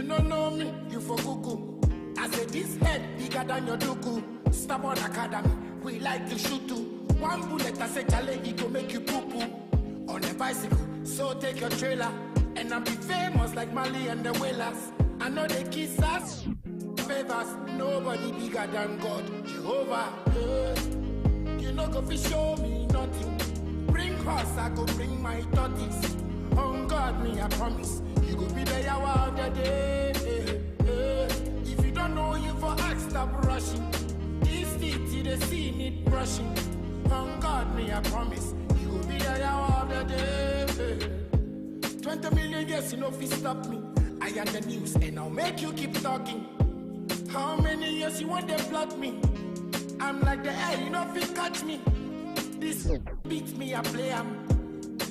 don't know me, you for cuckoo. I say this head bigger than your duku. Stubborn academy, we like to shoot too. One bullet, I say chale, he go make you poo-poo. On a bicycle, so take your trailer. And I'll be famous like Mali and the Whalers. I know they kiss us, favors. Nobody bigger than God, Jehovah. You know go fi show me nothing. Bring horse, I go bring my tortoise. On God, me I promise. You go be the hour of the day. If you don't know, you for ask, stop rushing. This city, the sea need brushing. On God, me I promise. You go be the hour of the day. 20 million years, you know if you stop me. I am the news and I'll make you keep talking. How many years you want to block me? I'm like the air, you know if you catch me. This beats me, I play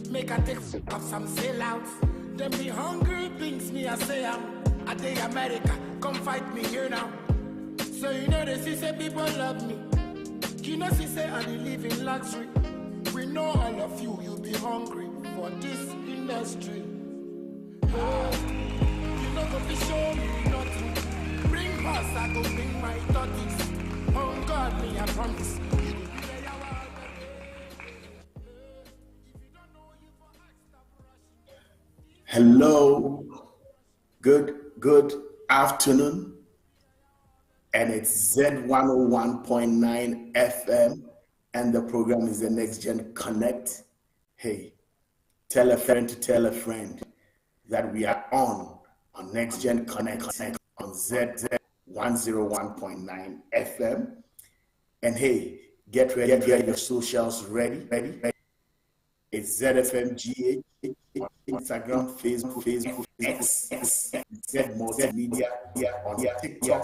make a take of some sellouts. Then be hungry, brings me, I say I day America, come fight me here now. So you know they see say people love me. You know she say I live in luxury. We know all of you, you'll be hungry for this industry. You know go be show me nothing. Bring horse, I go bring my tortoise. On God, me I promise. Hello, good afternoon, and it's Z101.9 FM, and the program is the Next Gen Connect. Hey, tell a friend to tell a friend that we are on Next Gen Connect on Z101.9 FM, and hey, get ready, get your socials ready. It's ZFMGH. Instagram, Facebook, X, Z Multimedia, on TikTok,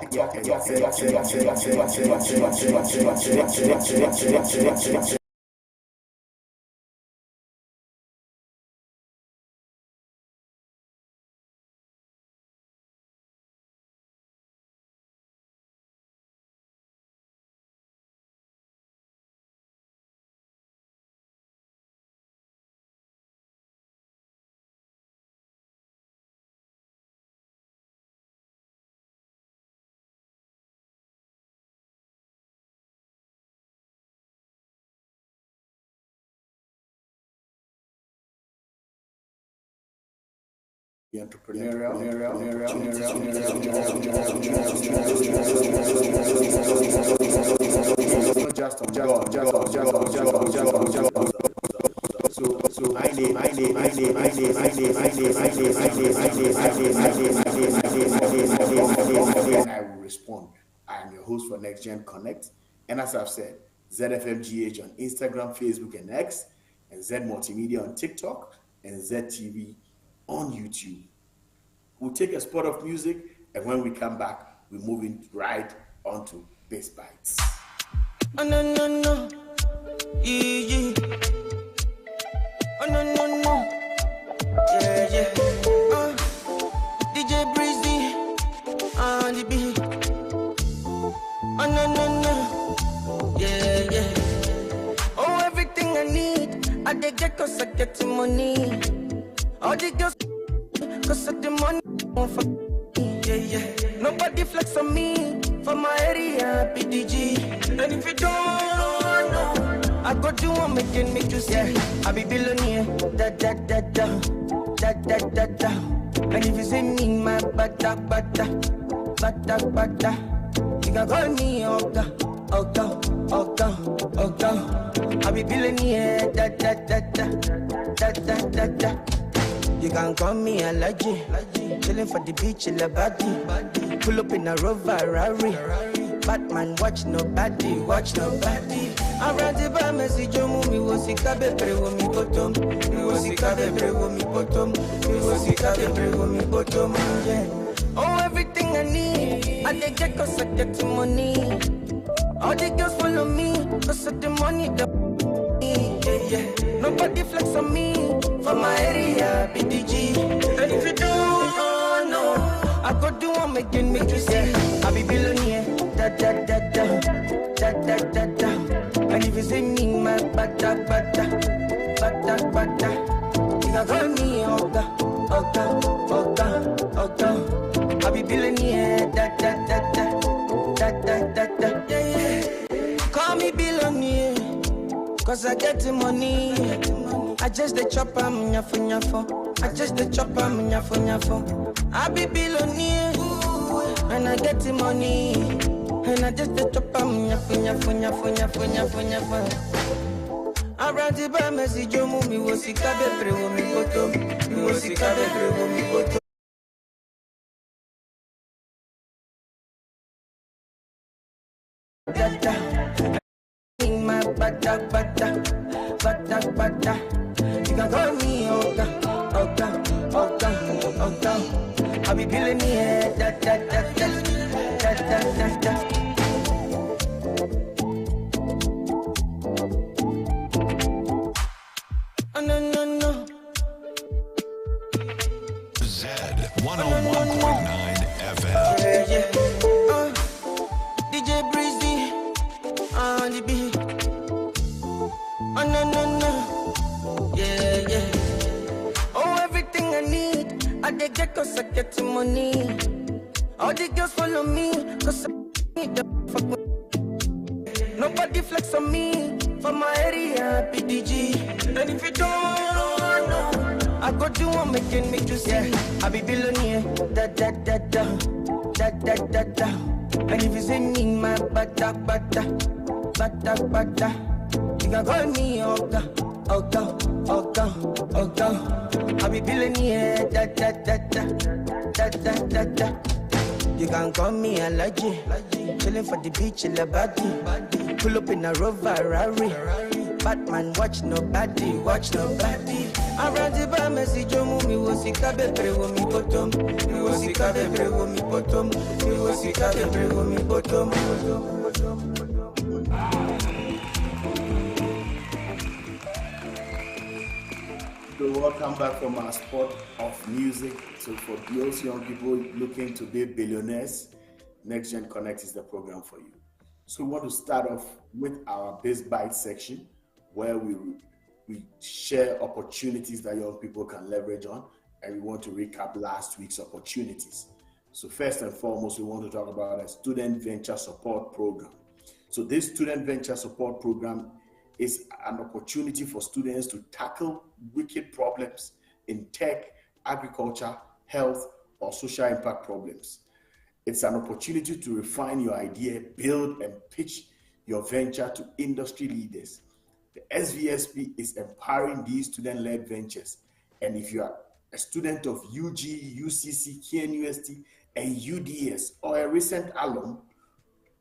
the entrepreneurial So I will respond. I am your host for Next Gen Connect, and as I've said, ZFMGH on Instagram, Facebook, and X, and Z Multimedia on TikTok, and ZTV on YouTube. We'll take a spot of music, and when we come back, we move in right onto Bass Bites. Oh no no no, yeah. Oh no no no, yeah. DJ Breezy on the beat. Oh no no no, yeah. Oh everything I need, I dey get 'cause I get the money. All the girls, 'cause of the money, for yeah. Nobody flex on me, for my area, PDG. And if you don't know, I go do one making me to see. I be billionaire, da. And if you see me, my bata. You can call me Oga. I be billionaire, da. You can call me Alaji, chillin' for the beach in the body. Pull up in a Rover Rari. Batman watch nobody. I read the bar message on me was sick of every woman bottom. Oh everything I need, I dey get 'cause I get the money. All the girls follow me 'cause of the money. Yeah. Nobody flex on me, for my area, PDG. And if you don't know, I go do one making me to see. I be billionaire, da. And if you see me, my bata. You can call me Oga. I billionaire, yeah. Call me billionaire, cause I get the money. I just the chop, I'm nyafo. I just the chop, I'm nyafo. I be billionaire, and I get the money. And I just the chop, I'm nyafo. Around the bar, message you move me, was sick of every woman, but me was sick of every woman, but in my bata. You can call me Oga. I'll be billionaire, da. Oh, no. Z 101.9 FM. Yeah. DJ Breezy on the beat. Oh, no. Yeah. Oh, everything I need, I dey get cause I get the money. All the girls follow me, cause I need the fuck with. Nobody flex on me, for my area, PDG. And if you don't know, I go do one making me to see. I be billionaire, da. And if you say me my bata, you can call me Oga. I be billionaire, da. You can call me Alaji, chillin' for the beach in the body. Pull up in a Rover Rari. Batman watch nobody. Around the bar, message you move me, was sick of every woman, bottom. Me was sick of every woman, bottom. Me was sick of every woman, bottom. So welcome back from our spot of music. So for those young people looking to be billionaires, Next Gen Connect is the program for you. So we want to start off with our Biz Bite section, where we share opportunities that young people can leverage on, and we want to recap last week's opportunities. So first and foremost, we want to talk about a student venture support program. So this student venture support program is an opportunity for students to tackle wicked problems in tech, agriculture, health, or social impact problems. It's an opportunity to refine your idea, build and pitch your venture to industry leaders. The SVSP is empowering these student-led ventures. And if you are a student of UG, UCC, KNUST, and UDS, or a recent alum,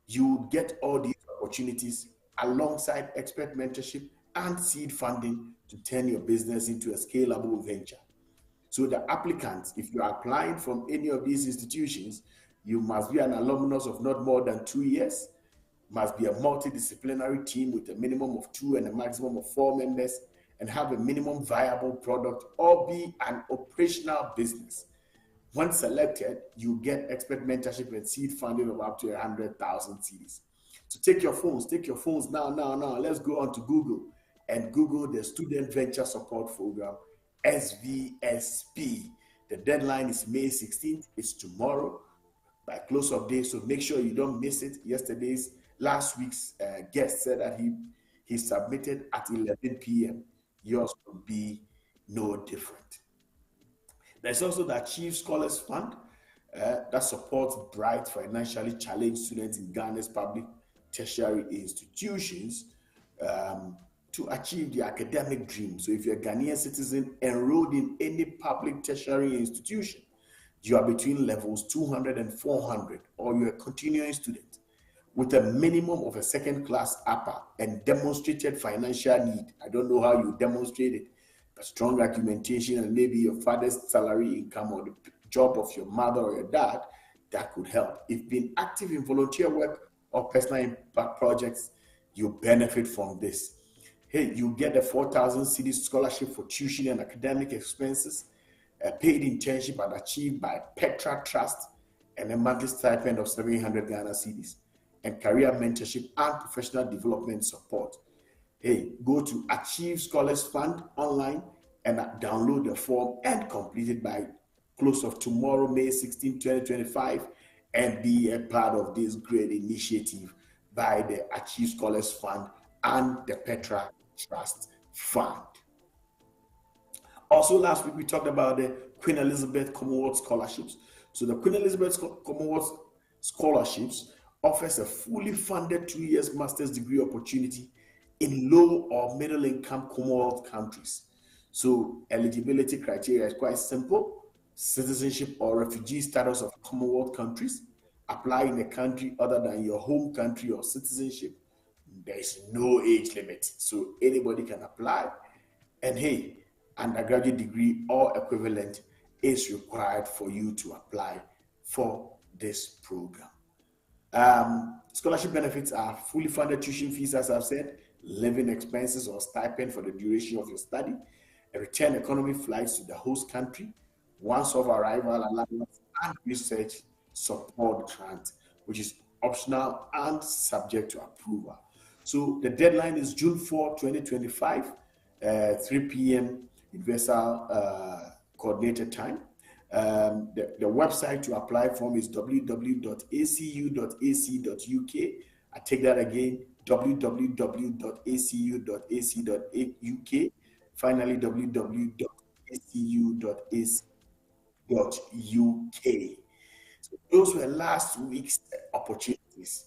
you will get all these opportunities alongside expert mentorship and seed funding to turn your business into a scalable venture. So the applicants, if you are applying from any of these institutions, you must be an alumnus of not more than 2 years, must be a multidisciplinary team with a minimum of 2 and a maximum of 4 members, and have a minimum viable product or be an operational business. Once selected, you get expert mentorship and seed funding of up to 100,000 cedis. So take your phones now. Let's go on to Google and Google the Student Venture Support Program, SVSP. The deadline is May 16th. It's tomorrow by close of day. So make sure you don't miss it. Last week's guest said that he submitted at 11 p.m. Yours will be no different. There's also the Achieve Scholars Fund that supports bright, financially challenged students in Ghana's public tertiary institutions to achieve their academic dream. So if you're a Ghanaian citizen enrolled in any public tertiary institution, you are between levels 200 and 400, or you're a continuing student with a minimum of a second-class upper and demonstrated financial need. I don't know how you demonstrate it, but strong argumentation and maybe your father's salary income or the job of your mother or your dad, that could help. If being active in volunteer work or personal impact projects, you benefit from this. Hey, you get a 4,000 cedis scholarship for tuition and academic expenses, a paid internship achieved by Petra Trust, and a monthly stipend of 700 Ghana cedis, and career mentorship and professional development support. Hey, go to Achieve Scholars Fund online and download the form and complete it by close of tomorrow, May 16, 2025, and be a part of this great initiative by the Achieve Scholars Fund and the Petra Trust Fund. Also, last week we talked about the Queen Elizabeth Commonwealth Scholarships. So the Queen Elizabeth Commonwealth Scholarships offers a fully funded 2 years master's degree opportunity in low or middle income Commonwealth countries. So eligibility criteria is quite simple: citizenship or refugee status of Commonwealth countries, apply in a country other than your home country or citizenship. There is no age limit, so anybody can apply. And hey, undergraduate degree or equivalent is required for you to apply for this program. Scholarship benefits are fully funded tuition fees, as I've said, living expenses or stipend for the duration of your study, a return economy flights to the host country, once of arrival allowance, and research support grant, which is optional and subject to approval. So the deadline is June 4, 2025, 3 p.m. Universal Coordinated Time. The website to apply from is www.acu.ac.uk. I take that again, www.acu.ac.uk. Finally, www.acu.ac.uk. So those were last week's opportunities.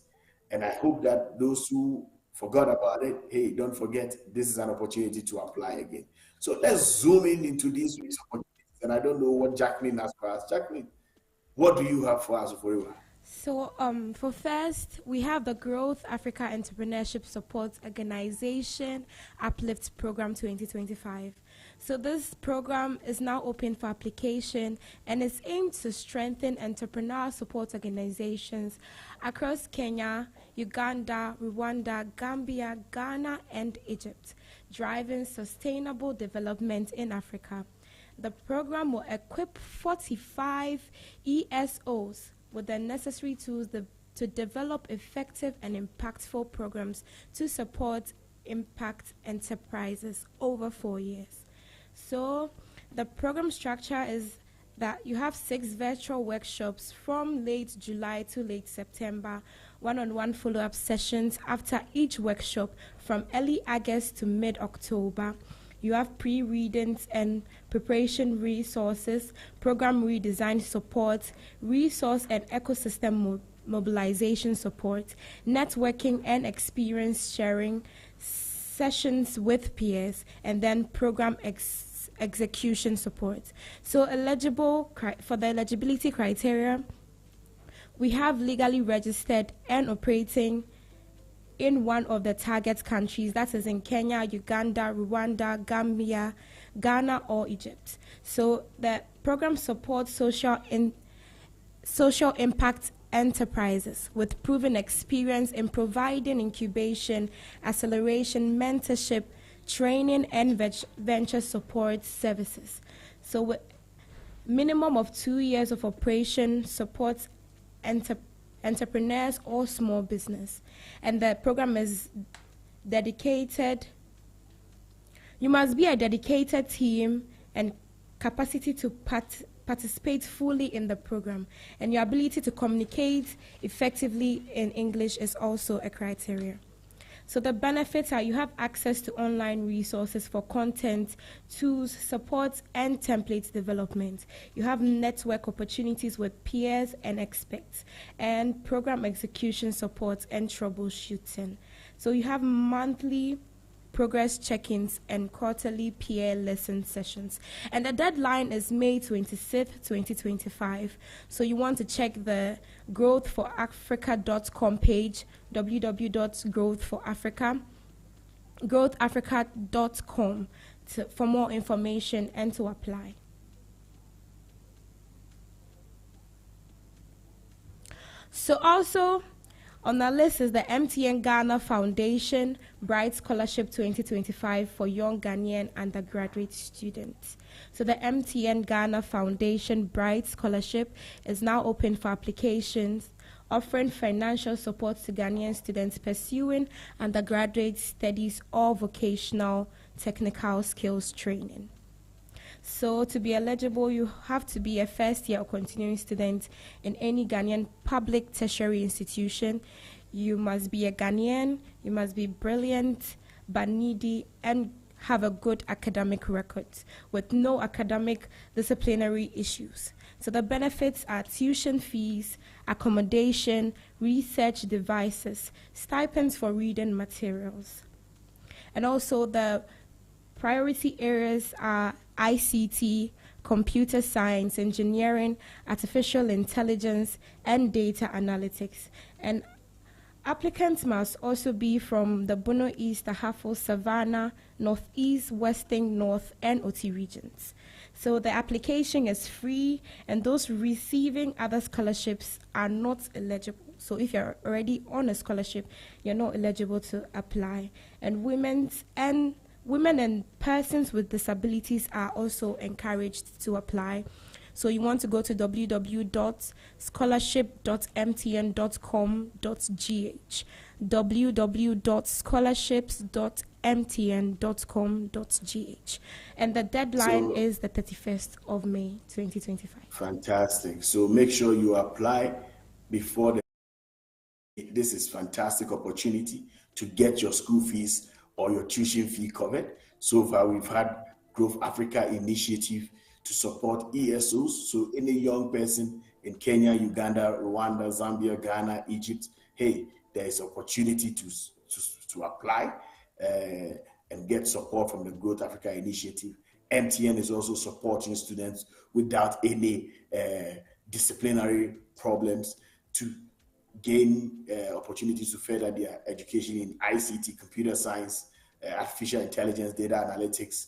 And I hope that those who forgot about it, hey, don't forget, this is an opportunity to apply again. So let's zoom in into these week's opportunities. And I don't know what Jacqueline has for us. Jacqueline, what do you have for us, Forever? So for first, we have the Growth Africa Entrepreneurship Support Organization Uplift Program 2025. So this program is now open for application and is aimed to strengthen entrepreneur support organizations across Kenya, Uganda, Rwanda, Gambia, Ghana, and Egypt, driving sustainable development in Africa. The program will equip 45 ESOs with the necessary tools to develop effective and impactful programs to support impact enterprises over 4 years. So the program structure is that you have 6 virtual workshops from late July to late September, one-on-one follow-up sessions after each workshop from early August to mid-October. You have pre-readings and preparation resources, program redesign support, resource and ecosystem mobilization support, networking and experience sharing, sessions with peers, and then program execution support. So for the eligibility criteria, we have legally registered and operating in one of the target countries, that is in Kenya, Uganda, Rwanda, Gambia, Ghana, or Egypt. So the program supports social impact enterprises with proven experience in providing incubation, acceleration, mentorship, training, and venture support services. So with minimum of 2 years of operation supports entrepreneurs or small business. And the program is dedicated. You must be a dedicated team and capacity to participate fully in the program. And your ability to communicate effectively in English is also a criteria. So the benefits are you have access to online resources for content, tools, support, and template development. You have network opportunities with peers and experts, and program execution support and troubleshooting. So you have monthly progress check-ins and quarterly peer lesson sessions. And the deadline is May 26th, 2025. So you want to check the growthforafrica.com page, growthafrica.com for more information and to apply. So also on our list is the MTN Ghana Foundation Bright Scholarship 2025 for young Ghanaian undergraduate students. So the MTN Ghana Foundation Bright Scholarship is now open for applications, offering financial support to Ghanaian students pursuing undergraduate studies or vocational technical skills training. So to be eligible, you have to be a first year or continuing student in any Ghanaian public tertiary institution. You must be a Ghanaian, you must be brilliant, but needy, and have a good academic record with no academic disciplinary issues. So the benefits are tuition fees, accommodation, research devices, stipends for reading materials. And also the priority areas are ICT, computer science, engineering, artificial intelligence, and data analytics. And applicants must also be from the Bono East, Ahafo, Savannah, Northeast, Western, North, and OT regions. So the application is free, and those receiving other scholarships are not eligible. So if you're already on a scholarship, you're not eligible to apply. And women and persons with disabilities are also encouraged to apply. So you want to go to www.scholarship.mtn.com.gh, www.scholarships.mtn.com.gh, and the deadline is the 31st of May 2025. Fantastic. So make sure you apply before this is fantastic opportunity to get your school fees or your tuition fee covered. So far, we've had Growth Africa initiative to support ESOs. So any young person in Kenya, Uganda, Rwanda, Zambia, Ghana, Egypt, hey, there is opportunity to apply and get support from the Growth Africa initiative. MTN is also supporting students without any disciplinary problems to gain opportunities to further their education in ICT, computer science, artificial intelligence, data analytics,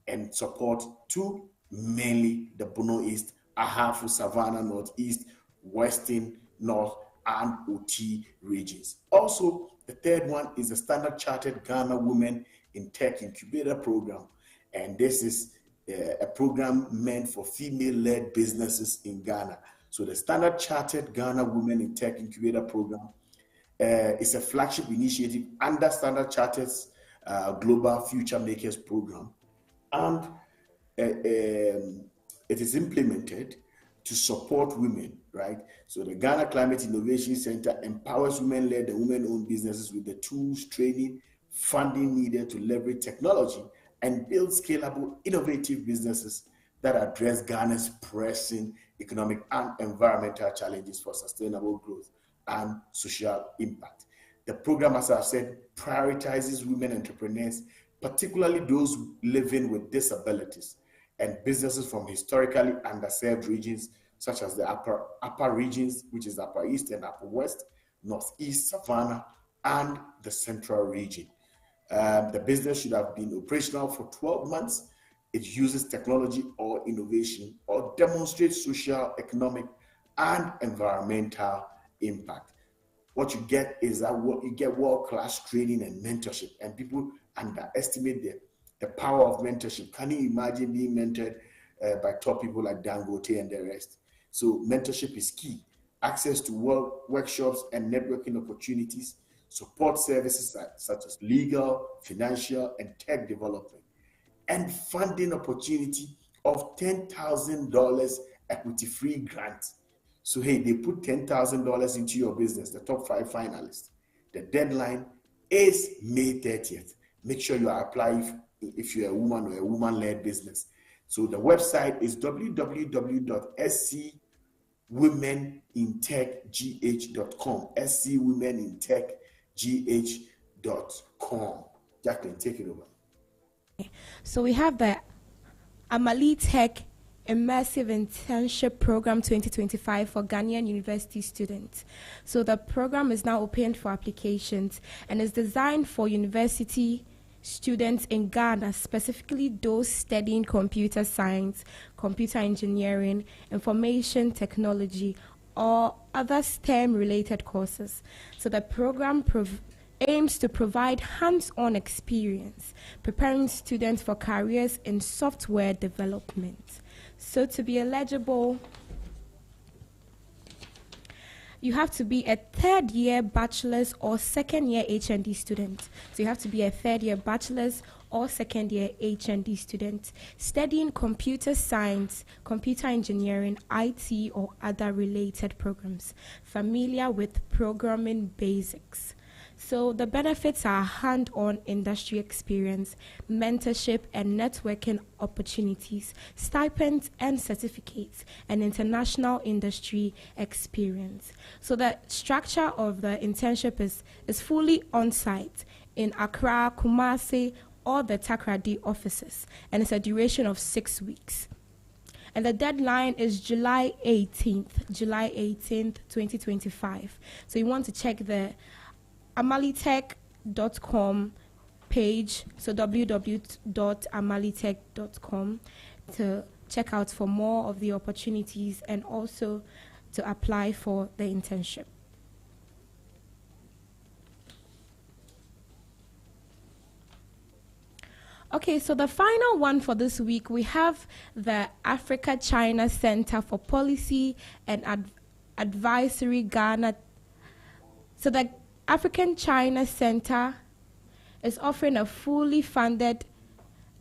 and support to mainly the Bono East, Ahafo, Savannah, Northeast, Western, North, and OT regions. Also, the third one is the Standard Chartered Ghana Women in Tech Incubator Program. And this is a program meant for female-led businesses in Ghana. So the Standard Chartered Ghana Women in Tech Incubator Program is a flagship initiative under Standard Chartered's Global Future Makers Program. And it is implemented to support women, right? So the Ghana Climate Innovation Center empowers women-led and women-owned businesses with the tools, training, funding needed to leverage technology and build scalable, innovative businesses that address Ghana's pressing economic and environmental challenges for sustainable growth and social impact. The program, as I've said, prioritizes women entrepreneurs, particularly those living with disabilities, and businesses from historically underserved regions, such as the upper regions, which is Upper East and Upper West, Northeast, Savannah, and the Central region. The business should have been operational for 12 months. It uses technology or innovation or demonstrates social, economic, and environmental impact. What you get is that you get world-class training and mentorship, and people underestimate the power of mentorship. Can you imagine being mentored by top people like Dangote and the rest? So mentorship is key. Access to workshops and networking opportunities, support services such as legal, financial, and tech development, and funding opportunity of $10,000 equity-free grant. So hey, they put $10,000 into your business, the top 5 finalists. The deadline is May 30th. Make sure you apply if you're a woman or a woman-led business. So the website is www.scwomenintechgh.com, scwomenintechgh.com. Jacqueline, take it over. So we have the Amali Tech Immersive Internship Program 2025 for Ghanaian university students. So the program is now open for applications and is designed for university students in Ghana, specifically those studying computer science, computer engineering, information technology, or other STEM-related courses. So the program aims to provide hands-on experience, preparing students for careers in software development. So to be eligible, you have to be a third-year bachelor's or second-year HND student. So you have to be a third-year bachelor's or second year HND students studying computer science, computer engineering, IT, or other related programs, familiar with programming basics. So the benefits are hand-on industry experience, mentorship and networking opportunities, stipends and certificates, and international industry experience. So the structure of the internship is fully on-site in Accra, Kumasi, or the Takoradi offices, and it's a duration of 6 weeks. And the deadline is July 18th, 2025. So you want to check the amalitech.com page, so www.amalitech.com, to check out for more of the opportunities and also to apply for the internship. Okay, so the final one for this week, we have the Africa-China Center for Policy and Advisory Ghana. So the African-China Center is offering a fully funded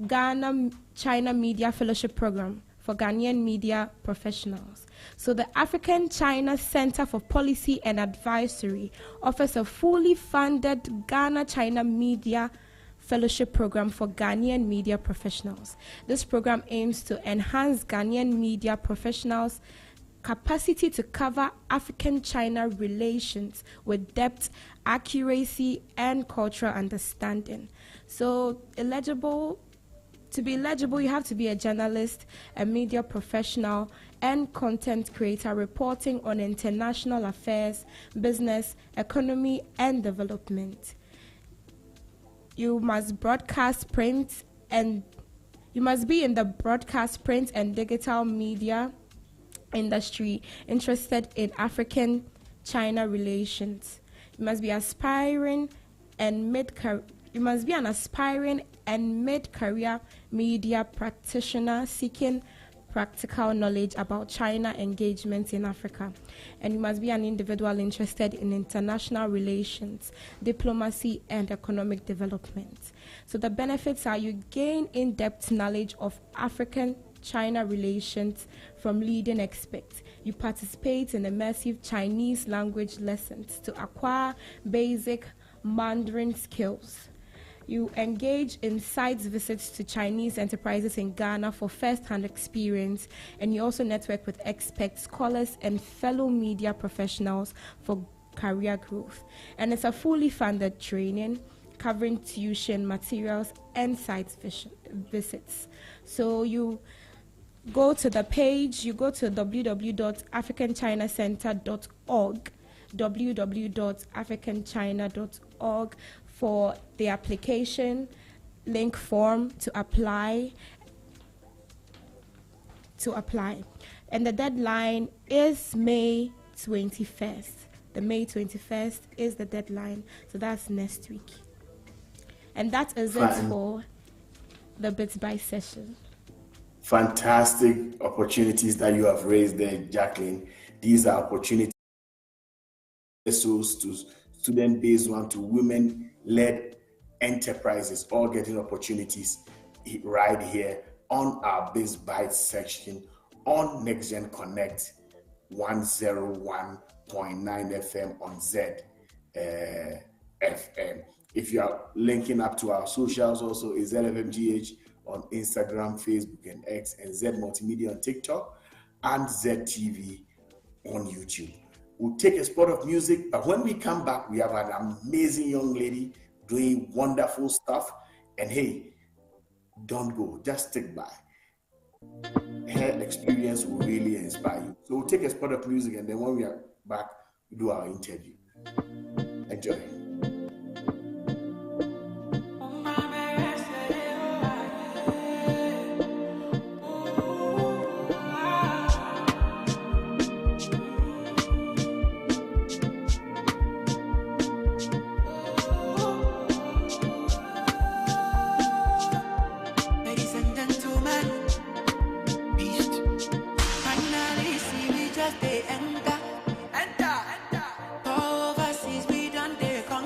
Ghana-China Media Fellowship Program for Ghanaian media professionals. So the African-China Center for Policy and Advisory offers a fully funded Ghana-China Media Fellowship Program for Ghanaian media professionals. This program aims to enhance Ghanaian media professionals' capacity to cover African-China relations with depth, accuracy, and cultural understanding. So to be eligible, you have to be a journalist, a media professional, and content creator reporting on international affairs, business, economy, and development. You must you must be in the broadcast, print, and digital media industry interested in African-China relations. You must be an aspiring and mid-career media practitioner seeking practical knowledge about China engagement in Africa. And you must be an individual interested in international relations, diplomacy, and economic development. So the benefits are you gain in-depth knowledge of African-China relations from leading experts. You participate in immersive Chinese language lessons to acquire basic Mandarin skills. You engage in site visits to Chinese enterprises in Ghana for first-hand experience, and you also network with experts, scholars, and fellow media professionals for career growth. And it's a fully funded training covering tuition, materials, and site visits. So you go to the page, you go to www.africanchinacenter.org, www.africanchina.org, for the application link form to apply. And the deadline is May 21st. The May 21st is the deadline, so that's next week. And that is it for the Bits by session. Fantastic opportunities that you have raised there, Jacqueline. These are opportunities to student-based one to women-led enterprises, all getting opportunities right here on our Biz Bites section on NextGen Connect 101.9 FM on ZFM. If you are linking up to our socials, also is ZFMGH on Instagram, Facebook, and X, and Z Multimedia on TikTok, and ZTV on YouTube. We'll take a spot of music, but when we come back, we have an amazing young lady doing wonderful stuff. And hey, don't go, just stick by. Her experience will really inspire you. So we'll take a spot of music, and then when we are back, we do our interview. Enjoy. Enter. Overseas, we done they come.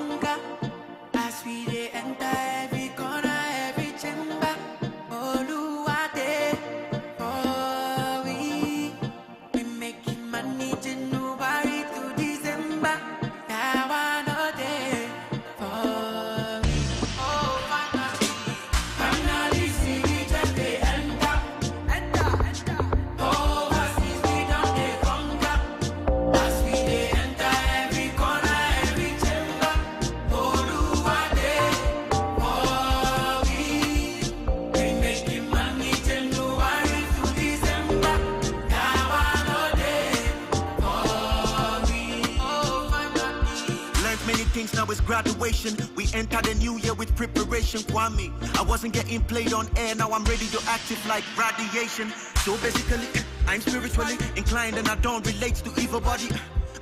things, now it's graduation. We enter the new year with preparation, Kwame. I wasn't getting played on air, now I'm radioactive like radiation. So basically, I'm spiritually inclined and I don't relate to evil body.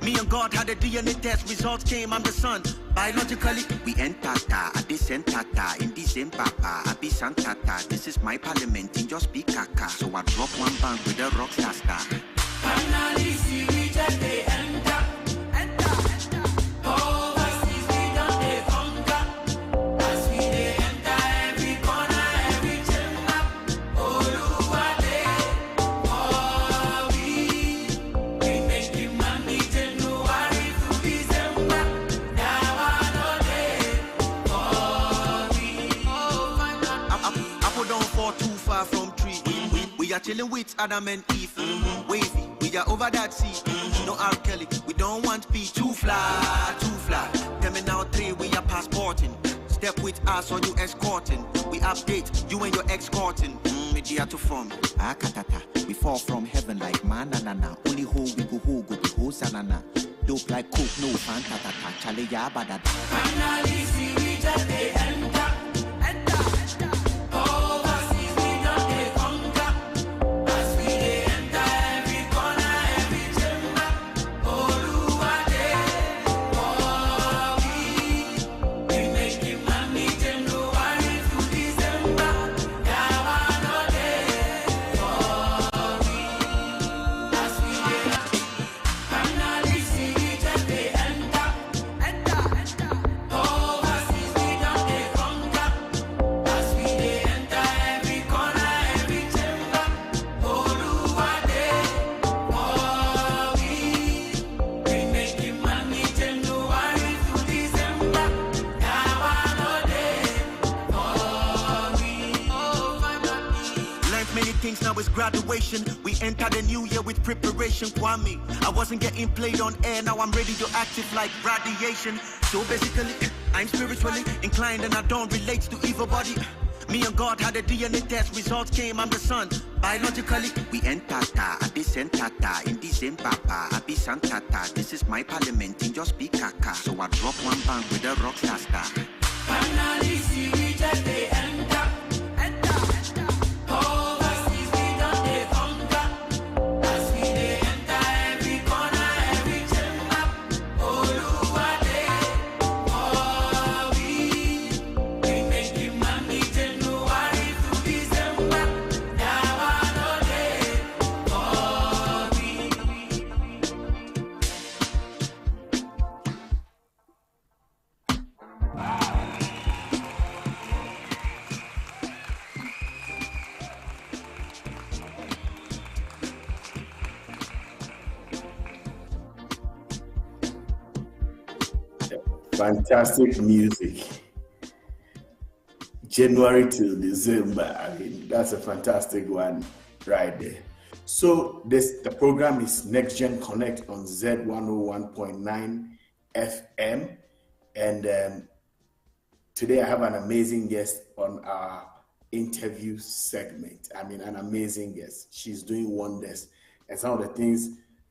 Me and God had a DNA test, results came, I'm the son. Biologically, we enter I descend in the same papa, I be santata. This is my parliament, in just be kaka. So I drop one bang with a rock star. Finally, see we just they enter. Overseas, we don't they conquer. As we they enter every corner, every chamber. Oluwade, oh we make you money January to December. Now I know they, oh we. Apple don't fall too far from tree. We are chilling with Adam and Eve. Wavy, we are over that sea. No R. Kelly, we don't want be too fly, too fly. Terminal 3, we are passporting. Step with us or you escorting. We update, you and your escorting. Media to form. Akatata, we fall from heaven like manana. Only ho we go ho sanana. Dope like coke, no fantatata. Chale ya badada. Finally, see we just they enter. Overseas, we don't they conquer. As we they enter every corner, every chamber. Oluwade, oh we make you money January to December. Now I know they, oh we. As we they finally see we just they enter. Overseas, we don't they conquer. As we they enter every corner, every chamber. Oluwade, oh we make you money January to December. Now I know they, oh we. Learned many things, now it's graduation. We enter the new year with preparation, Kwame. I wasn't getting played on air, now I'm radioactive like radiation. So basically, I'm spiritually inclined and I don't relate to evil body. Me and God had a DNA test, results came, I'm the son. Biologically, we enter I descend in the same papa, I be santata. This is my parliament, in just be kaka. So I drop one bang with a rock star. Finally, see we just they enter. Overseas, we don't they conquer. As we they enter every corner, every chamber. Oluwade, oh we make you money January to December. Now I know they, oh we. Fantastic music. January till December. I mean, that's a fantastic one right there. So the program is Next Gen Connect on Z101.9 FM. And today I have an amazing guest on our interview segment. I mean, an amazing guest. She's doing wonders. And some of the things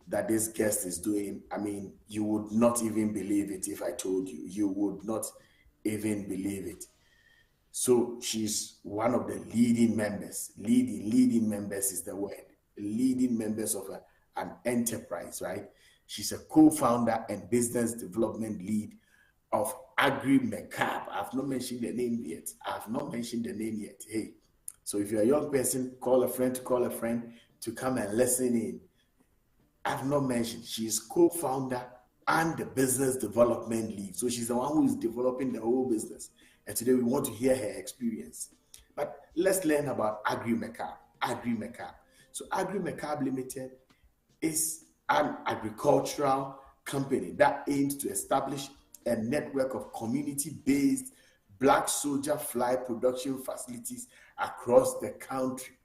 that this guest is doing, I mean, you would not even believe it if I told you. You would not even believe it. So she's one of the leading members. Leading members is the word. Leading members of an enterprise, right? She's a co-founder and business development lead of AgriMecab. I've not mentioned the name yet. Hey, so if you're a young person, call a friend to come and listen in. I've not mentioned, she's co-founder and the business development lead. So she's the one who is developing the whole business. And today we want to hear her experience. But let's learn about AgriMecab. So AgriMecab Limited is an agricultural company that aims to establish a network of community-based black soldier fly production facilities across the country.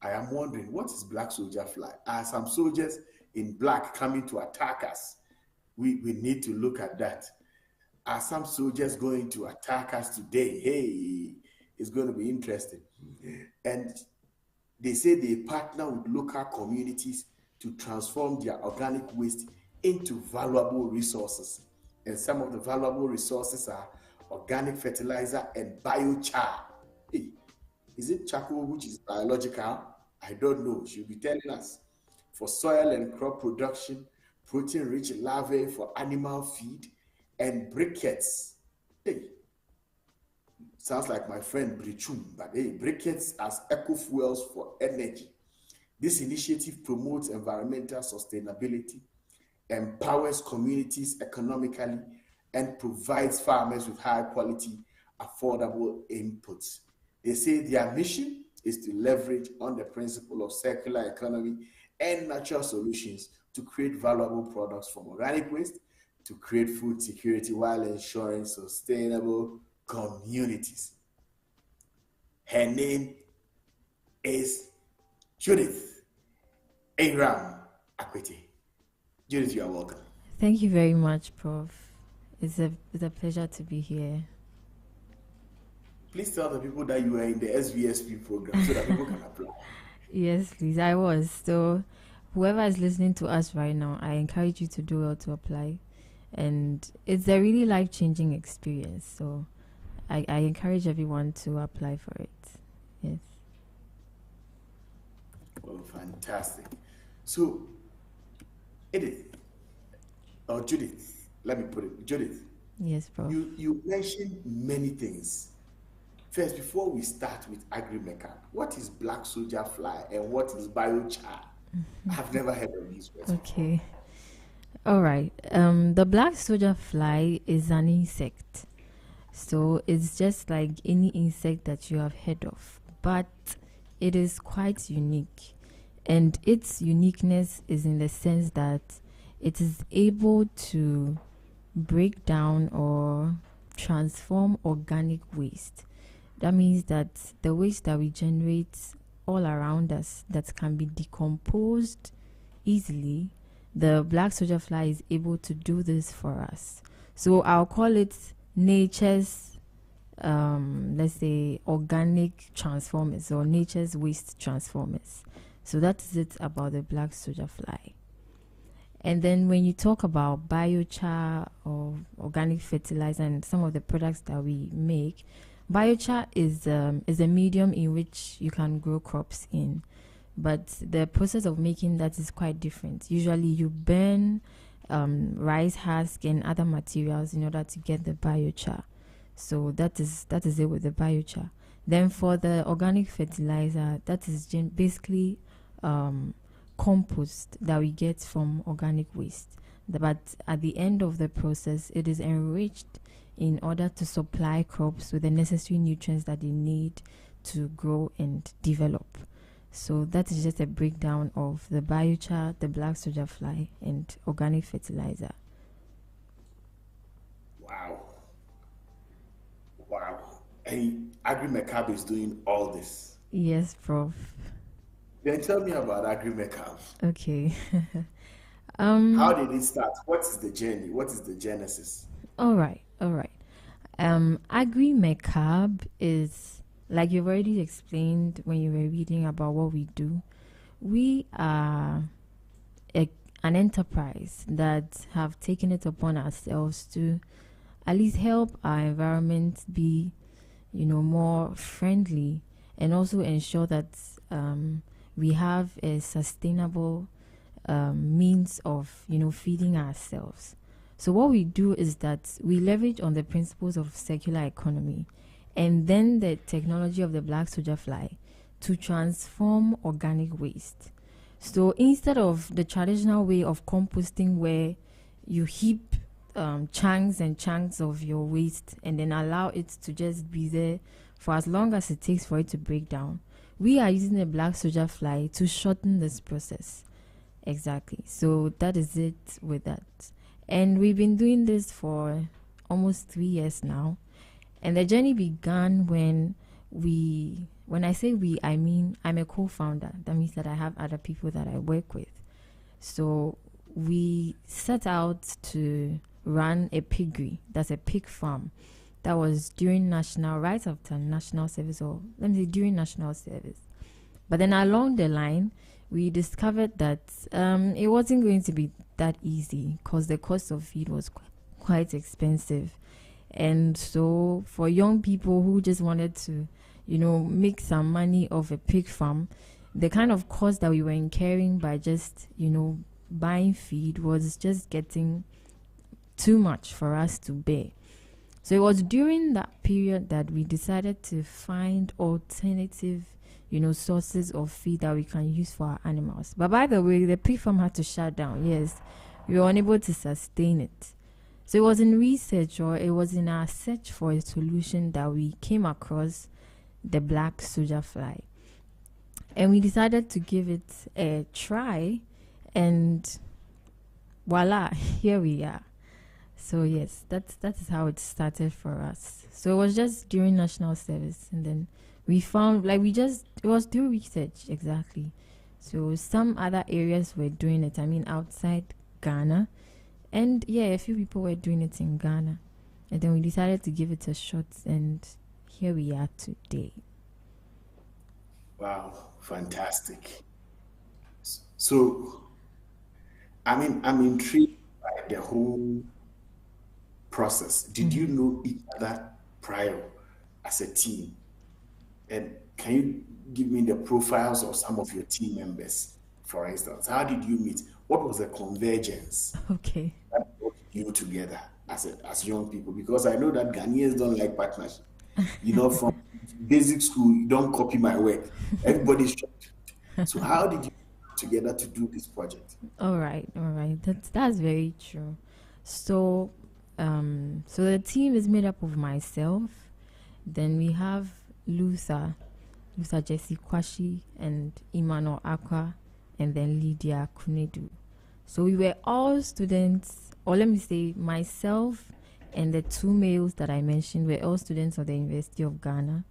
I am wondering, what is black soldier fly? Are some soldiers in black coming to attack us? We need to look at that. Are some soldiers going to attack us today? Hey, it's going to be interesting. And they say they partner with local communities to transform their organic waste into valuable resources. And some of the valuable resources are organic fertilizer and biochar. Hey, is it charcoal which is biological? I don't know. She'll be telling us. For soil and crop production, protein-rich larvae for animal feed, and briquettes. Hey, sounds like my friend Brichum, but hey, briquettes as eco-fuels for energy. This initiative promotes environmental sustainability, empowers communities economically, and provides farmers with high quality, affordable inputs. They say their mission is to leverage on the principle of circular economy and natural solutions to create valuable products from organic waste to create food security while ensuring sustainable communities. Her name is Judith Aram Akwete. Judith, you are welcome. Thank you very much, Prof. It's a pleasure to be here. Please tell the people that you are in the SVSP program so that people can apply. Yes, please. I was. So whoever is listening to us right now, I encourage you to do well to apply. And it's a really life-changing experience. So I encourage everyone to apply for it. Yes. Oh, fantastic. So, Judith, let me put it. Judith. Yes, Prof. You mentioned many things. First, before we start with AgriMecca, what is black soldier fly and what is biochar? I've never heard of these words. Okay. All right. The black soldier fly is an insect. So it's just like any insect that you have heard of, but it is quite unique. And its uniqueness is in the sense that it is able to break down or transform organic waste. That means that the waste that we generate all around us that can be decomposed easily, the black soldier fly is able to do this for us. So I'll call it nature's, let's say, organic transformers or nature's waste transformers. So that is it about the black soldier fly. And then when you talk about biochar or organic fertilizer and some of the products that we make, biochar is a medium in which you can grow crops in. But the process of making that is quite different. Usually you burn rice husk and other materials in order to get the biochar. So that is it with the biochar. Then for the organic fertilizer, that is basically compost that we get from organic waste. But at the end of the process, it is enriched in order to supply crops with the necessary nutrients that they need to grow and develop. So that is just a breakdown of the biochar, the black soldier fly, and organic fertilizer. Wow. And AgriMecab is doing all this. Yes, Prof. Then tell me about AgriMecab. Okay. How did it start? What is the journey? What is the genesis? All right. AgriMecab is, like you've already explained when you were reading about what we do. We are an enterprise that have taken it upon ourselves to at least help our environment be, more friendly, and also ensure that we have a sustainable means of, feeding ourselves. So what we do is that we leverage on the principles of circular economy and then the technology of the black soldier fly to transform organic waste. So instead of the traditional way of composting where you heap chunks and chunks of your waste and then allow it to just be there for as long as it takes for it to break down, we are using the black soldier fly to shorten this process. Exactly. So that is it with that. And we've been doing this for almost 3 years now. And the journey began when I say we, I mean I'm a co-founder. That means that I have other people that I work with. So we set out to run a piggery. That's a pig farm. That was during right after national service, or let me say during national service. But then along the line, we discovered that it wasn't going to be that easy because the cost of feed was quite expensive. And so for young people who just wanted to, make some money off a pig farm, the kind of cost that we were incurring by just, buying feed was just getting too much for us to bear. So it was during that period that we decided to find alternative, sources of feed that we can use for our animals. But by the way, the pig farm had to shut down. Yes, we were unable to sustain it. So it was in research, or it was in our search for a solution, that we came across the black soldier fly. And we decided to give it a try, and voila, here we are. So yes, that is how it started for us. So it was just during national service, and then we found, it was through research, exactly. So some other areas were doing it, outside Ghana. And yeah, a few people were doing it in Ghana. And then we decided to give it a shot, and here we are today. Wow, fantastic. So, I'm intrigued by the whole process. Did you know each other prior as a team? And can you give me the profiles of some of your team members, for instance? How did you meet? What was the convergence Okay. that brought you together as young people? Because I know that Ghanaians don't like partnership. From basic school, you don't copy my work. Everybody's shocked. So how did you come together to do this project? All right. That's very true. So, so the team is made up of myself. Then we have Luther Jesse Kwashi, and Emmanuel Aqua, and then Lydia Kunedu. So we were all students, or let me say myself and the two males that I mentioned were all students of the University of Ghana.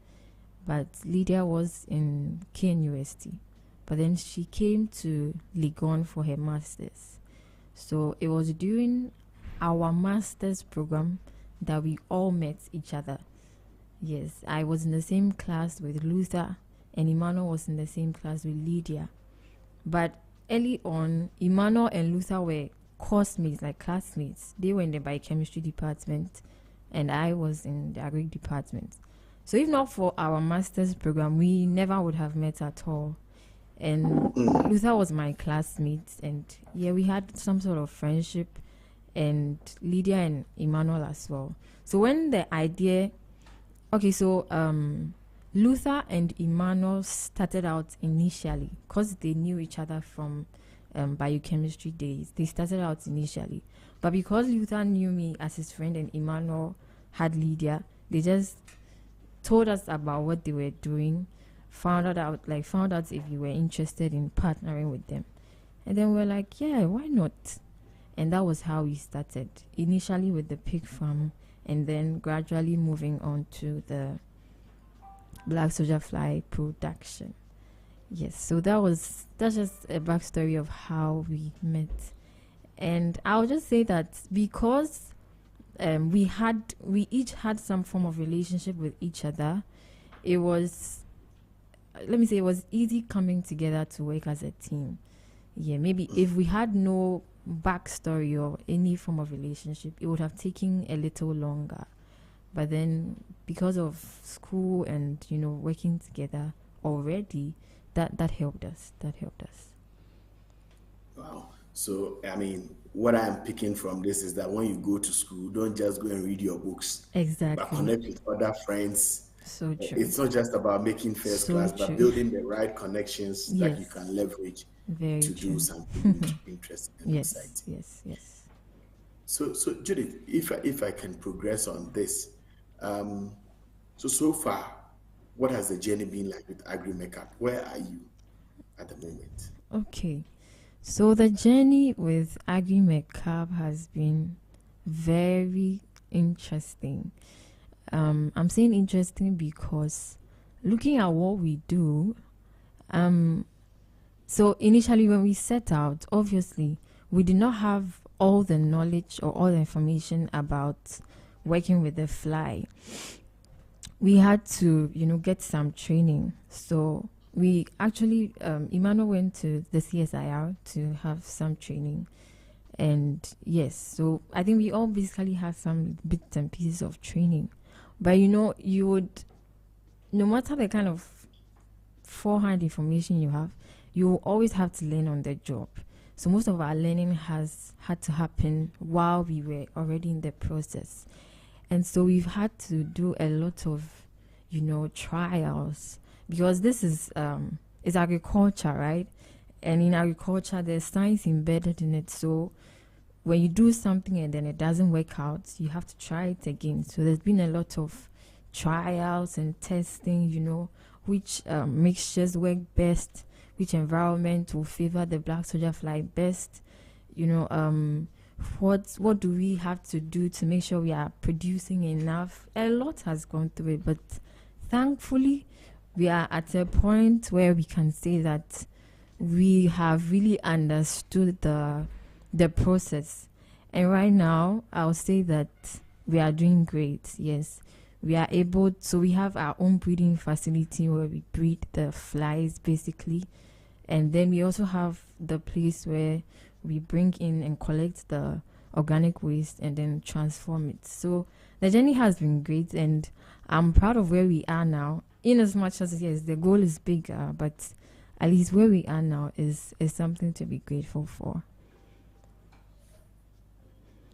But Lydia was in KNUST. But then she came to Legon for her master's. So it was during our master's program that we all met each other. Yes, I was in the same class with Luther, and Emmanuel was in the same class with Lydia. But early on, Emmanuel and Luther were course mates, like classmates. They were in the biochemistry department, and I was in the agri department. So if not for our master's program, we never would have met at all. And Luther was my classmate, and yeah, we had some sort of friendship, and Lydia and Emmanuel as well. So when the idea, Luther and Emmanuel started out initially because they knew each other from biochemistry days. They started out initially, but because Luther knew me as his friend and Emmanuel had Lydia, they just told us about what they were doing, found out if you were interested in partnering with them, and then we're like, yeah, why not? And that was how we started, initially with the pig farm, and then gradually moving on to the black soldier fly production. Yes, so that's just a backstory of how we met. And I'll just say that because we each had some form of relationship with each other, it was easy coming together to work as a team. Yeah, maybe if we had no backstory or any form of relationship, it would have taken a little longer. But then because of school and working together already, that helped us. Wow. So what I'm picking from this is that when you go to school, don't just go and read your books. Exactly. But connect with other friends. So true. It's not just about making first class, but building the right connections that you can leverage to do something interesting and exciting. Yes. So Judith, if I can progress on this, so far, what has the journey been like with AgriMake-up? Where are you at the moment? Okay, so the journey with AgriMake-up has been very interesting. I'm saying interesting because looking at what we do, so initially when we set out, obviously we did not have all the knowledge or all the information about working with the fly. We had to, get some training. So we actually, Emmanuel went to the CSIR to have some training. And yes, so I think we all basically have some bits and pieces of training. But you would, no matter the kind of forehand information you have, you will always have to learn on the job. So most of our learning has had to happen while we were already in the process. And so we've had to do a lot of, trials, because this is agriculture, right? And in agriculture, there's science embedded in it. So when you do something and then it doesn't work out, you have to try it again. So there's been a lot of trials and testing, which mixtures work best, which environment will favor the black soldier fly best, what do we have to do to make sure we are producing enough. A lot has gone through it, but thankfully we are at a point where we can say that we have really understood the process. And right now, I'll say that we are doing great. Yes, we are able to. So we have our own breeding facility where we breed the flies, basically. And then we also have the place where we bring in and collect the organic waste and then transform it. So the journey has been great, and I'm proud of where we are now. In as much as, yes, the goal is bigger, but at least where we are now is something to be grateful for.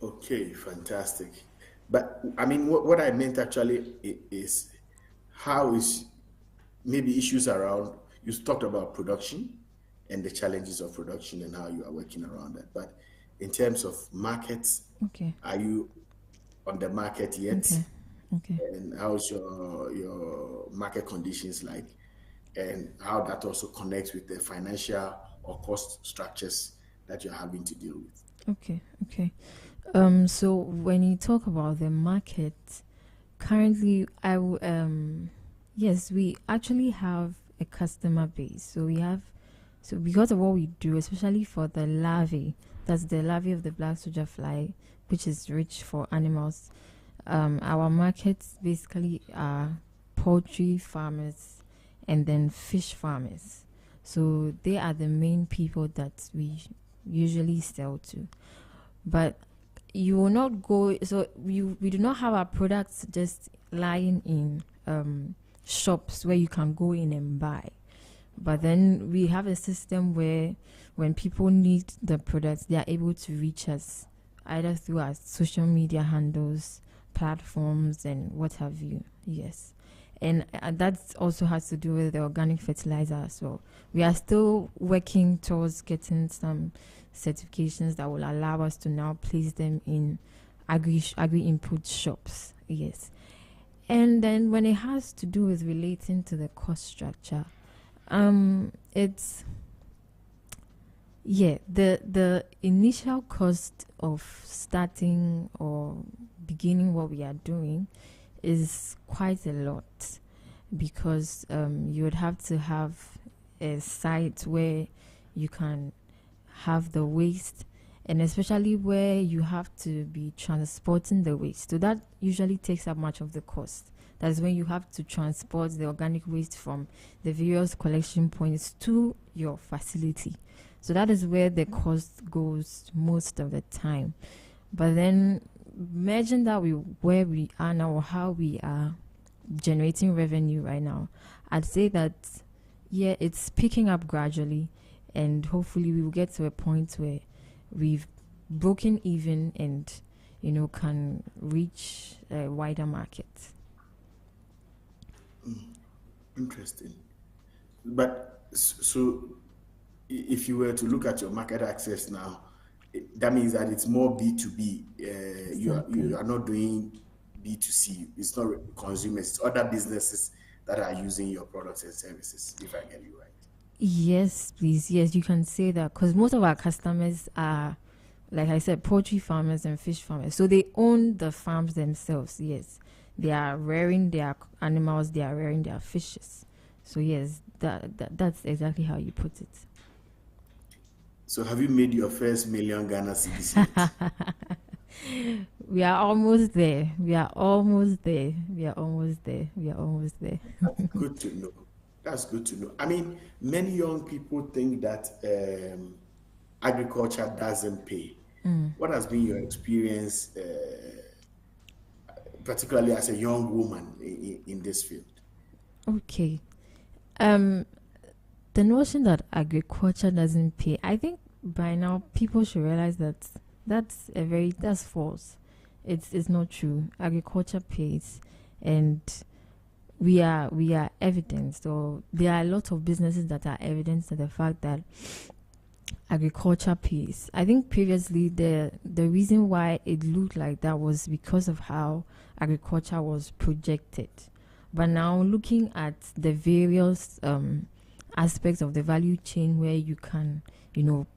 Okay, fantastic. But I mean, what I meant actually is how is maybe issues around, you talked about production and the challenges of production and how you are working around that. But in terms of markets, okay, are you on the market yet? Okay. And how's your market conditions like? And how that also connects with the financial or cost structures that you're having to deal with. Okay. So when you talk about the market, currently, yes, we actually have a customer base. So because of what we do, especially for the larvae, that's the larvae of the black soldier fly, which is rich for animals. Our markets basically are poultry farmers and then fish farmers. So they are the main people that we usually sell to. But you will not go, so we do not have our products just lying in shops where you can go in and buy. But then we have a system where when people need the products, they are able to reach us either through our social media handles, platforms, and what have you. Yes. And that also has to do with the organic fertilizer as well. We are still working towards getting some certifications that will allow us to now place them in agri input shops. Yes. And then when it has to do with relating to the cost structure, it's the initial cost of starting or beginning what we are doing is quite a lot, because you would have to have a site where you can have the waste, and especially where you have to be transporting the waste. So that usually takes up much of the cost. That's when you have to transport the organic waste from the various collection points to your facility. So that is where the cost goes most of the time. But then imagine that where we are now, or how we are generating revenue right now. I'd say that, yeah, it's picking up gradually, and hopefully we will get to a point where we've broken even and, can reach a wider market. Interesting. But so if you were to look at your market access now, that means that it's more B2B. You are not doing B2C. It's not consumers, it's other businesses that are using your products and services, if I get you right. Yes, please. Yes, you can say that, because most of our customers are, like I said, poultry farmers and fish farmers. So they own the farms themselves. Yes, they are rearing their animals, they are rearing their fishes. So yes, that's exactly how you put it. So have you made your first million Ghana cedis yet? We are almost there. That's good to know. That's good to know. I mean, many young people think that agriculture doesn't pay. What has been your experience, particularly as a young woman in this field? Okay. The notion that agriculture doesn't pay, I think by now people should realize that that's false. It's not true. Agriculture pays, and we are evidence. So there are a lot of businesses that are evidence to the fact that agriculture pays. I think previously the reason why it looked like that was because of how agriculture was projected. But now looking at the various aspects of the value chain where you can,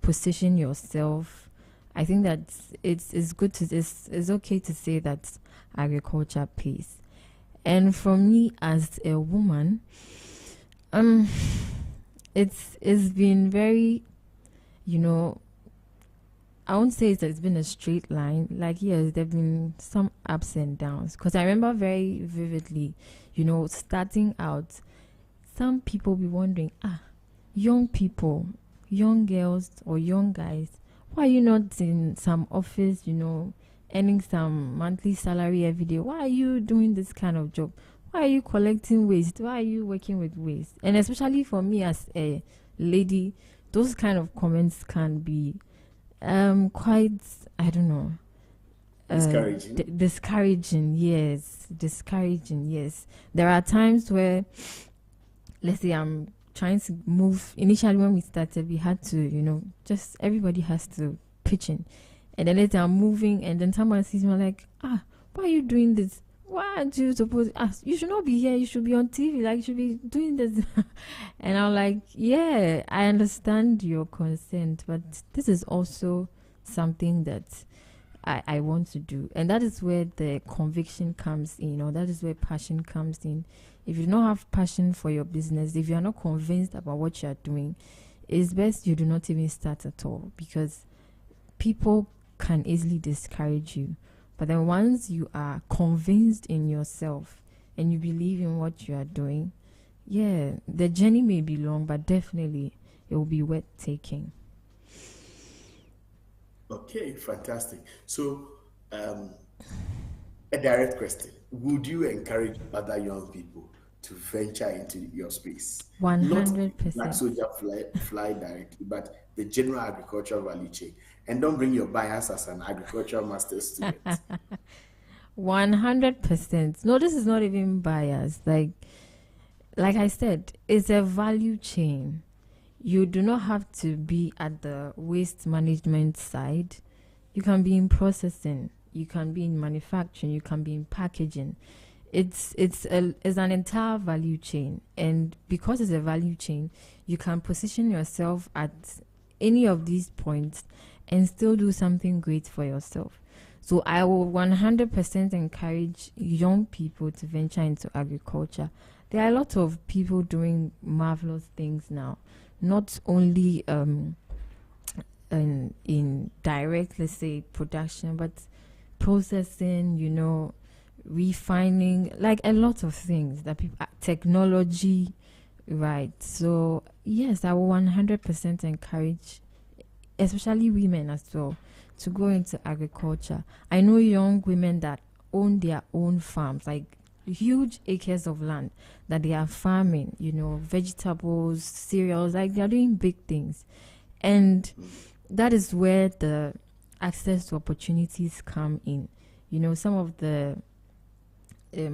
position yourself, I think that it's good to it's okay to say that agriculture pays. And for me as a woman, it's been very, I won't say that it's been a straight line. Like, yes, there have been some ups and downs. Because I remember very vividly, starting out, some people be wondering, young people, young girls or young guys, why are you not in some office, earning some monthly salary every day? Why are you doing this kind of job? Why are you collecting waste? Why are you working with waste? And especially for me as a lady, those kind of comments can be quite, I don't know. Discouraging. Discouraging, yes. There are times where, let's say I'm trying to move. Initially when we started, we had to, just everybody has to pitch in. And then later I'm moving, and then someone sees me like, why are you doing this? Why aren't you supposed you should not be here, you should be on TV, like you should be doing this. And I'm like, yeah, I understand your consent, but this is also something that I want to do. And that is where the conviction comes in, that is where passion comes in. If you don't have passion for your business, if you are not convinced about what you are doing, it's best you do not even start at all, because people can easily discourage you. But then once you are convinced in yourself and you believe in what you are doing, the journey may be long, but definitely it will be worth taking. Okay, fantastic. So, a direct question. Would you encourage other young people to venture into your space? 100%. Not Black Soldier fly directly, but the general agricultural value chain. And don't bring your bias as an agricultural master's student. 100%. No, this is not even bias. Like I said, it's a value chain. You do not have to be at the waste management side. You can be in processing. You can be in manufacturing. You can be in packaging. It's an entire value chain. And because it's a value chain, you can position yourself at any of these points and still do something great for yourself. So I will 100% encourage young people to venture into agriculture. There are a lot of people doing marvelous things now, not only in direct, let's say, production, but processing, refining, like a lot of things that people, technology, right? So yes, I will 100% encourage, especially women as well, to go into agriculture. I know young women that own their own farms, like huge acres of land that they are farming, vegetables, cereals, like they are doing big things. And that is where the access to opportunities come in. Some of the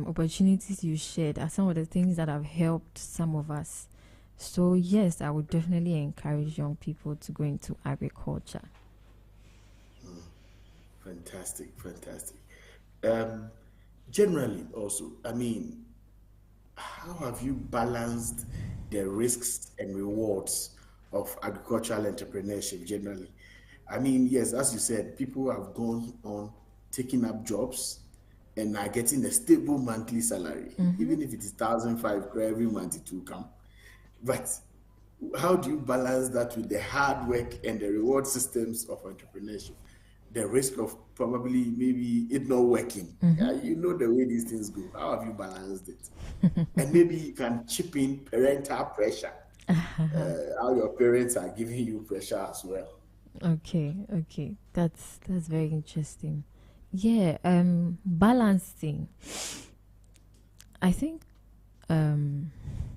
opportunities you shared are some of the things that have helped some of us. So yes, I would definitely encourage young people to go into agriculture. Fantastic. Generally also, how have you balanced the risks and rewards of agricultural entrepreneurship generally? Yes, as you said, people have gone on taking up jobs and are getting a stable monthly salary. Even if it is 1,500 every month, it will come. But how do you balance that with the hard work and the reward systems of entrepreneurship? The risk of probably maybe it not working. The way these things go. How have you balanced it? And maybe you can chip in parental pressure. How your parents are giving you pressure as well. Okay. That's very interesting. Yeah, balancing. I think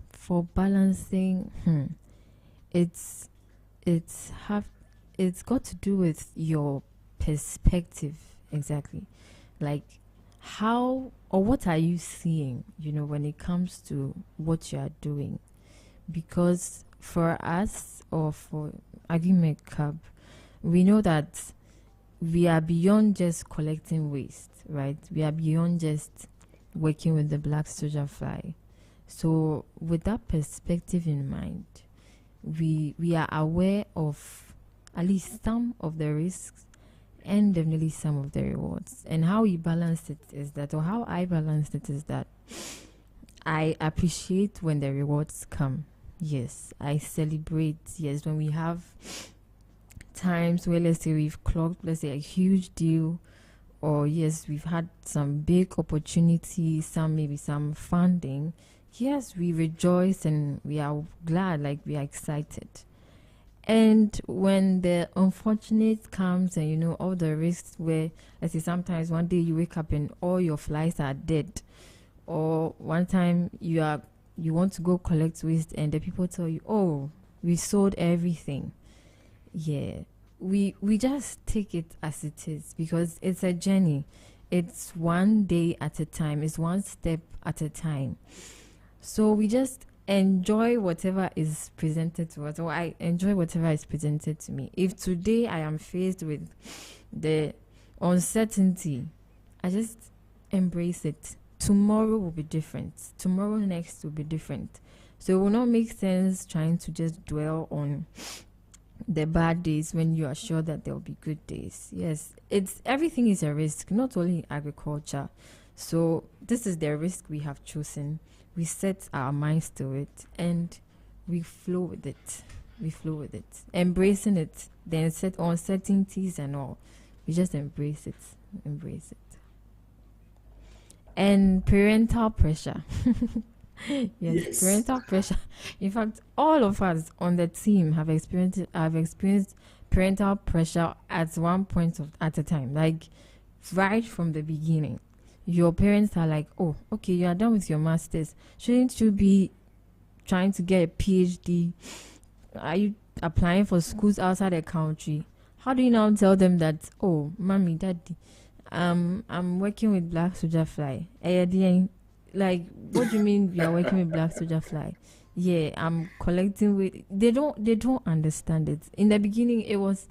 for balancing, it's it's have it's got to do with your perspective exactly. Like how or what are you seeing, when it comes to what you are doing? Because for us or for Argument Cub, we know that we are beyond just collecting waste, right? We are beyond just working with the black soldier fly. So with that perspective in mind, we are aware of at least some of the risks and definitely some of the rewards. And how we balance it is that, or how I balance it is that I appreciate when the rewards come. Yes, I celebrate. Yes, when we have times where, let's say, we've clocked, let's say, a huge deal, or yes, we've had some big opportunities, maybe some funding. Yes, we rejoice and we are glad, like we are excited. And when the unfortunate comes and all the risks where, let's say, sometimes one day you wake up and all your flies are dead, or one time you want to go collect waste and the people tell you, oh, we sold everything. Yeah, we just take it as it is, because it's a journey. It's one day at a time. It's one step at a time. So we just enjoy whatever is presented to us, or I enjoy whatever is presented to me. If today I am faced with the uncertainty, I just embrace it. Tomorrow will be different. Tomorrow next will be different. So it will not make sense trying to just dwell on the bad days when you are sure that there will be good days. Yes, everything is a risk, not only agriculture. So this is the risk we have chosen. We set our minds to it and we flow with it. Embracing it, the uncertainties and all. We just embrace it. And parental pressure. Yes, parental pressure. In fact, all of us on the team have experienced parental pressure at one point at a time. Like right from the beginning, your parents are like, "Oh, okay, you are done with your masters. Shouldn't you be trying to get a PhD? Are you applying for schools outside the country?" How do you now tell them that, "Oh, mommy, daddy, I'm working with black soldier fly"? Like, what do you mean you are working with black soldier fly? Yeah, I'm collecting with. They don't understand it. In the beginning, it was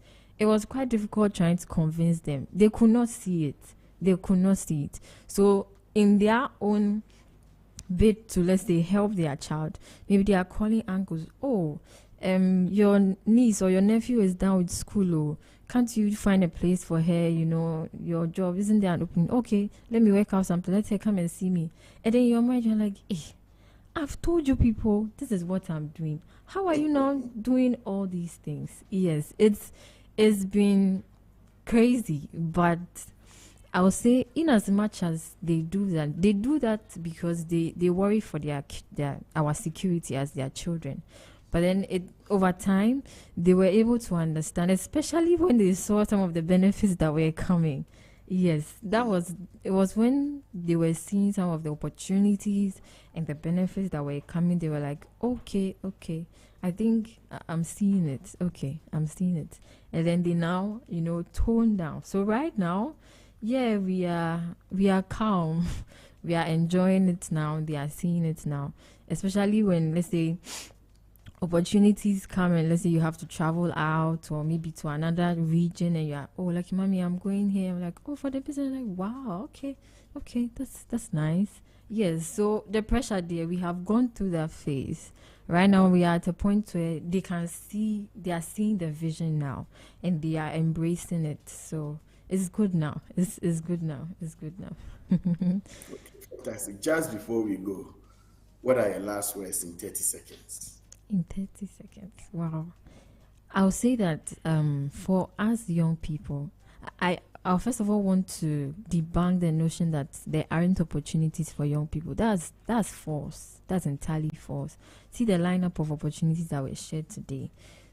quite difficult trying to convince them. They could not see it. So in their own bid to, let's say, help their child, maybe they are calling uncles. "Oh, your niece or your nephew is down with school. Oh, can't you find a place for her? Your job, isn't there an opening? Okay, let me work out something. Let her come and see me." And then your mind, you're like, I've told you people, this is what I'm doing. How are you now doing all these things? Yes, it's been crazy, but I would say, in as much as they do that because they worry for our security as their children. But then over time, they were able to understand, especially when they saw some of the benefits that were coming. Yes, it was when they were seeing some of the opportunities and the benefits that were coming. They were like, okay, I think I'm seeing it. Okay, I'm seeing it. And then they now, tone down. So right now, yeah, we are calm. We are enjoying it now. They are seeing it now. Especially when, let's say, opportunities come and let's say you have to travel out or maybe to another region and you're, "Oh, like, mommy, I'm going here." I'm like, "Oh, for the business." I'm like, "Wow, okay, that's nice." Yes, so the pressure there, we have gone through that phase. Right now we are at a point where they are seeing the vision now and they are embracing it. So it's good now. It's good now. Fantastic. Just before we go, what are your last words in 30 seconds? In 30 seconds. Wow. I'll say that for us young people, I first of all want to debunk the notion that there aren't opportunities for young people. That's false. That's entirely false. See the lineup of opportunities that were shared today.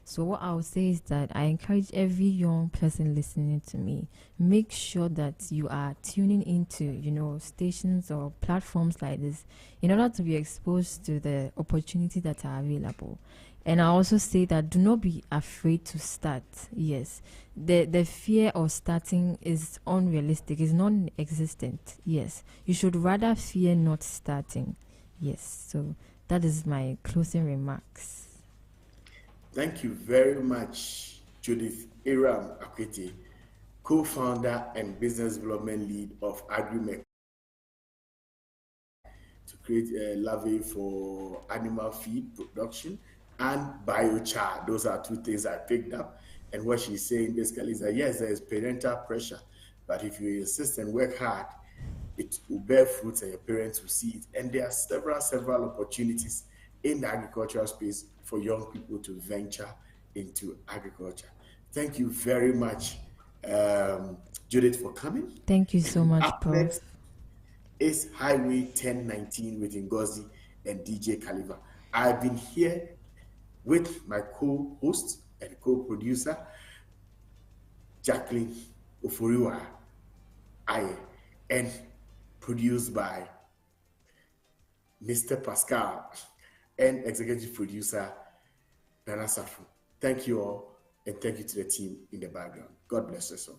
So what I would say is that I encourage every young person listening to me, make sure that you are tuning into, you know, stations or platforms like this in order to be exposed to the opportunities that are available. And I also say that do not be afraid to start. Yes, the fear of starting is unrealistic, is non-existent. Yes, you should rather fear not starting. Yes, so that is my closing remarks. Thank you very much, Judith Aram Akwete, co-founder and business development lead of AgriMech, to create a levy for animal feed production and biochar. Those are two things I picked up. And what she's saying basically is that yes, there is parental pressure, but if you insist and work hard, it will bear fruits and your parents will see it. And there are several opportunities in the agricultural space for young people to venture into agriculture. Thank you very much, Judith, for coming. Thank you so much, Up Prof. next is Highway 1019 with Ngozi and DJ Khalifa. I've been here with my co-host and co-producer, Jacqueline Oforiwa Aye, and produced by Mr. Pascal and executive producer Nana Safu. Thank you all, and thank you to the team in the background. God bless us all.